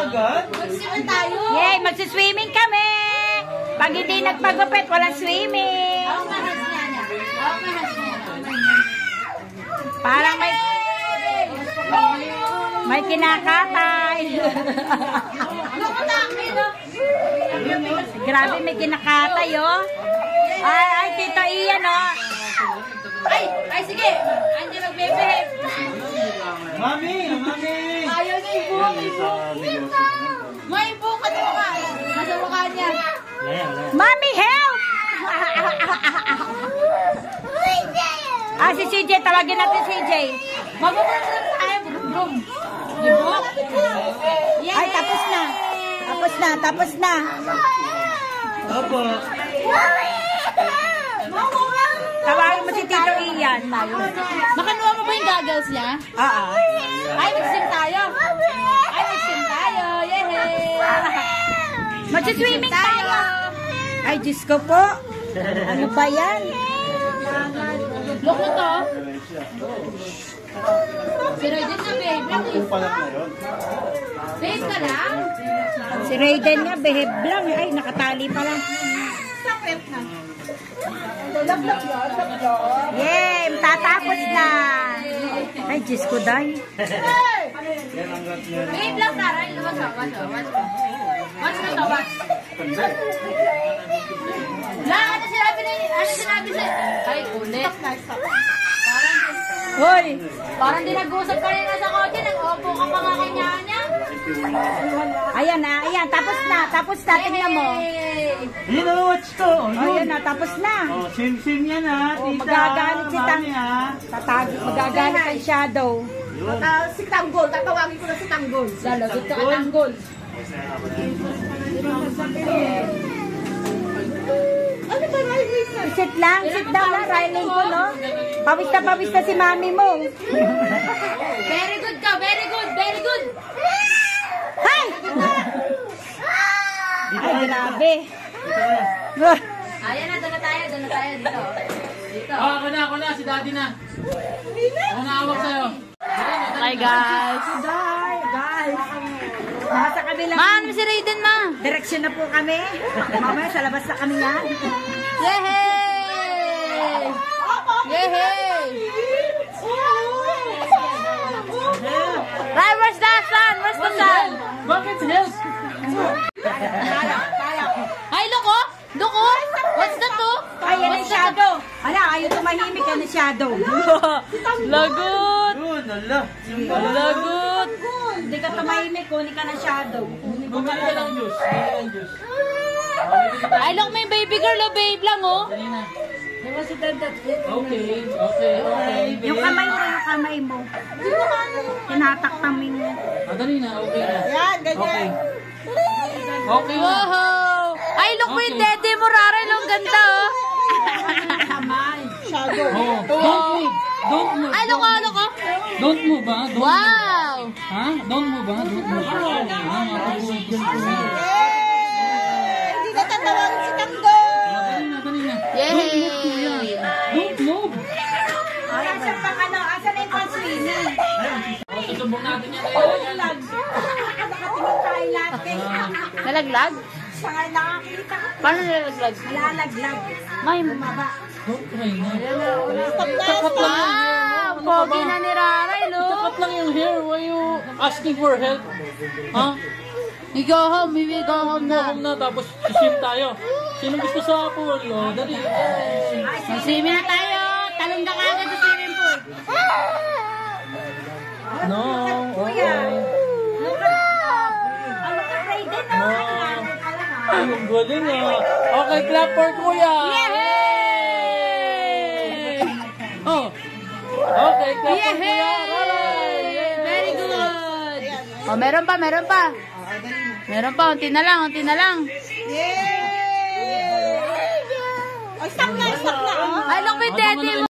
agad? Mag-swimming tayo. Yay, magsiswimming kami. Pag hindi nagpagupit, walang swimming. Ako mahas niya niya. Ako mahas niya. Parang may kinakatay. Grabe, may kinakatay, oh. Ay, Tito Ian, oh. Ay, sige. Andiyan nagbebehave. Mami! Ayaw niya ibuhok, May ibuhok ka ito ka. Nasa mukha niya. Mommy, help! Si CJ, tawagin natin CJ. Magbubulong tayo. Brum. Ibuhok. Ay, tapos na. Tapos na. Opo. Tawagin mo si Tito Ian. Makanuha mo ba yung goggles niya? Oo. Ay, mag-sim tayo. Yehey! Magsiswimming tayo. Ay, Diyos ko po. Ano ba yan? Look mo to. Si Raiden na, babe. Babe ka lang? Si Raiden nga, behave lang. Ay, nakatali pa lang. Sakit na. Yay! Tatapos na. Ay, Diyos ko, day. Babe lang, Tara. Watch mo to, watch. Ano sinabi sa... Ay, ulit. Hoy! Parang di nag-usap ka rin sa kotse. Nag-opo ka pa nga kanya niya. Ayan na, ayan. Tapos na. Tingnan mo. Yun o, watch ko. Ayan na, tapos na. Sim yan ha, Oh, tita. magagalit si Tang. Mami ha. Magagalit kay Shadow. Si Tanggol. Tatawagin ko na si Tanggol. Lalagot ka Tanggol. Ano ba, Riley? Sit lang, sit down na. Riley ko, no? Pawis na si mami mo. Very good ka, very good. Hay! Ay, grabe. Ayan na, doon na tayo dito. Ako na, si daddy na. Ako na awak sa'yo. Hi, guys. Guys. Nasa kabila. Ano si Raiden, ma? Direksyon na po kami. Mamaya sa labas na kami yan. Yehey! Right, where's the sun? Bakit health? Ay, look. What's that, oh? Ay, yan ang Shadow. Ala, ayaw tumahimik yan ang Shadow. Lagot. Yun, ala. Lagot. Hindi ka tumahimik, kunin ka ng Shadow. Bumili ka lang juice. Ay, look, may baby girl, oh, babe lang, oh. Okay. Yung kamay mo. Tinatakpan mo yung... Dali na, okay na. Yan, ganyan. Okay na. Wow! Ay, look mo yung dede mo, Rara. Ang ganda, oh. Oh, don't move. Ay, look, Don't move, ha? Wow! Ha? Don't move, ha? Hindi na tatawagin si Tanggol. Dali na. Yay! Don't move. Ay, asan pa asan na yung pan-swimming? Susubok natin yan. Nakatingin tayo lahat. Nalaglag? Saka nakakita ka. Paano nalaglag? Lalaglag. May Bumaba. Don't cry na. wow! Pogi na ni Raray, look! Tapat lang yung hair. Why you asking for help? Ha? We go home na. Home na, tapos swim tayo. Sino gusto sa pool? Oh, dali. Mag-swimming na tayo! Talong na kagad sa swimming pool! No. Kuya. No. Ay, ang galing ah. Okay, clap for kuya. Yay! Oh. Okay, clap for kuya. Very good! Oh, meron pa. Unti na lang. Yay! Ay, stop na. Ay, look, may daddy mo!